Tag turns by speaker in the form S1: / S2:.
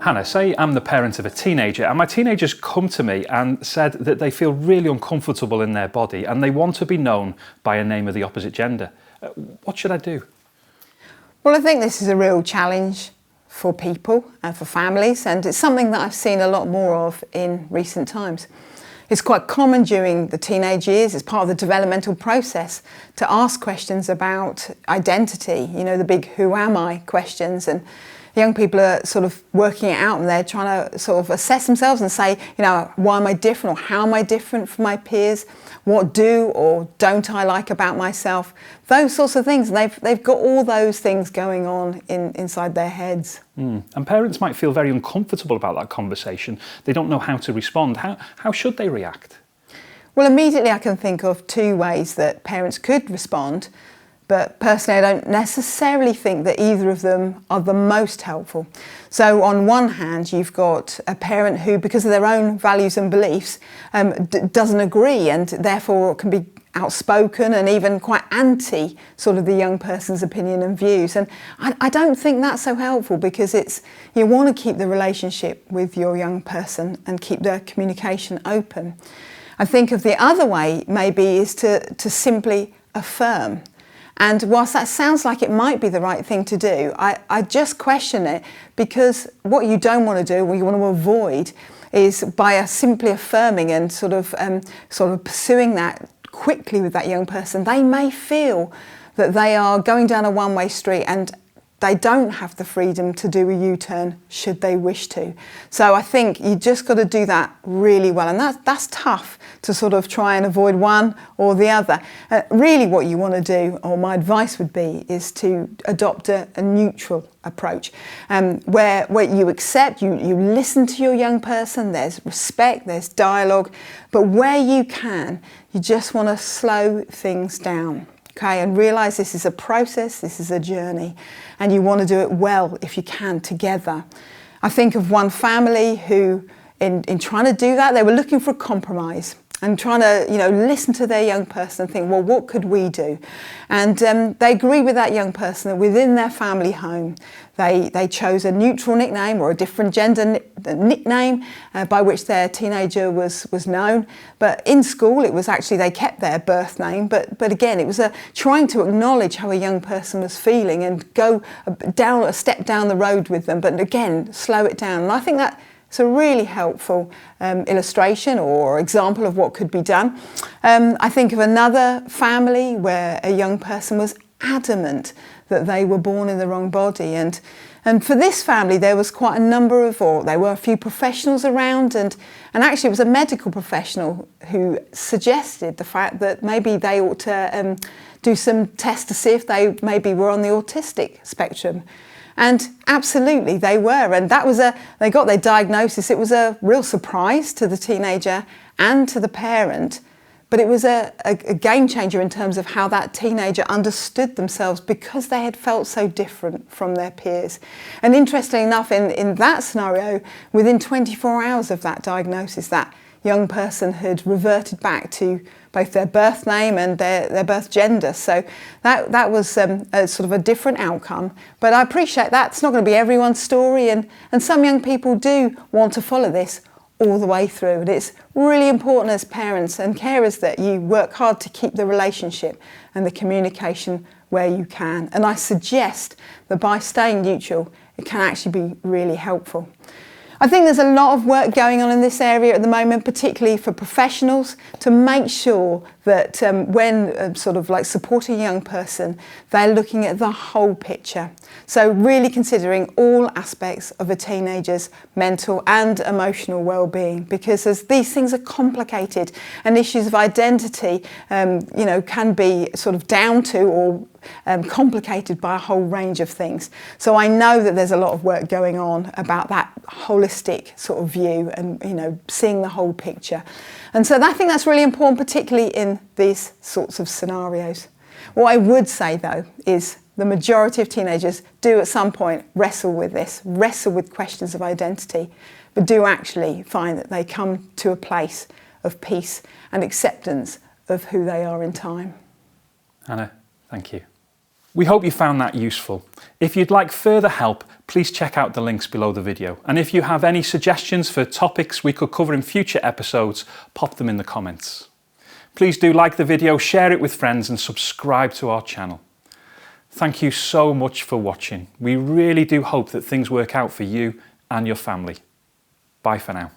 S1: Hannah, say I'm the parent of a teenager and my teenager's come to me and said that they feel really uncomfortable in their body and they want to be known by a name of the opposite gender. What should I do?
S2: Well, I think this is a real challenge for people and for families, and it's something that I've seen a lot more of in recent times. It's quite common during the teenage years, it's part of the developmental process, to ask questions about identity, you know, the big who am I questions, and young people are sort of working it out and they're trying to sort of assess themselves and say, you know, why am I different, or how am I different from my peers? What do or don't I like about myself? Those sorts of things. And they've got all those things going on inside their heads.
S1: And parents might feel very uncomfortable about that conversation. They don't know how to respond. How should they react?
S2: Well, immediately I can think of two ways that parents could respond. But personally, I don't necessarily think that either of them are the most helpful. So on one hand, you've got a parent who, because of their own values and beliefs, doesn't agree and therefore can be outspoken and even quite anti sort of the young person's opinion and views. And I don't think that's so helpful, because you want to keep the relationship with your young person and keep the communication open. I think of the other way maybe is to simply affirm. And whilst that sounds like it might be the right thing to do, I just question it, because what you don't want to do, what you want to avoid, is by simply affirming and sort of pursuing that quickly with that young person, they may feel that they are going down a one-way street and they don't have the freedom to do a U-turn should they wish to. So I think you just got to do that really well, and that's tough to sort of try and avoid one or the other. Really what you want to do, or my advice would be, is to adopt a neutral approach, where you accept, you listen to your young person, there's respect, there's dialogue, but where you can, you just want to slow things down. Okay, and realise this is a process, this is a journey, and you want to do it well if you can together. I think of one family who, in trying to do that, they were looking for a compromise and trying to, listen to their young person and think, well, what could we do? And they agree with that young person that within their family home, they chose a neutral nickname or a different gender nickname by which their teenager was known. But in school, it was actually, they kept their birth name. But again, it was trying to acknowledge how a young person was feeling and go a step down the road with them. But again, slow it down. And I think that it's a really helpful illustration or example of what could be done. I think of another family where a young person was adamant that they were born in the wrong body. And for this family, there was quite a number there were a few professionals around, and actually it was a medical professional who suggested the fact that maybe they ought to do some tests to see if they maybe were on the autistic spectrum. And absolutely they were, and they got their diagnosis. It was a real surprise to the teenager and to the parent, but it was a game changer in terms of how that teenager understood themselves, because they had felt so different from their peers. And interestingly enough, in that scenario, within 24 hours of that diagnosis, that young person had reverted back to both their birth name and their birth gender. So that was a sort of a different outcome. But I appreciate that's not going to be everyone's story, and some young people do want to follow this all the way through. And it's really important as parents and carers that you work hard to keep the relationship and the communication where you can. And I suggest that by staying neutral, it can actually be really helpful. I think there's a lot of work going on in this area at the moment, particularly for professionals, to make sure that when sort of like supporting a young person, they're looking at the whole picture. So really considering all aspects of a teenager's mental and emotional well-being, because as these things are complicated and issues of identity, can be sort of down to or complicated by a whole range of things. So I know that there's a lot of work going on about that holistic sort of view and, seeing the whole picture. And so I think that's really important, particularly in these sorts of scenarios. What I would say, though, is the majority of teenagers do at some point wrestle with questions of identity, but do actually find that they come to a place of peace and acceptance of who they are in time.
S1: Anna, thank you. We hope you found that useful. If you'd like further help, please check out the links below the video. And if you have any suggestions for topics we could cover in future episodes, pop them in the comments. Please do like the video, share it with friends and subscribe to our channel. Thank you so much for watching. We really do hope that things work out for you and your family. Bye for now.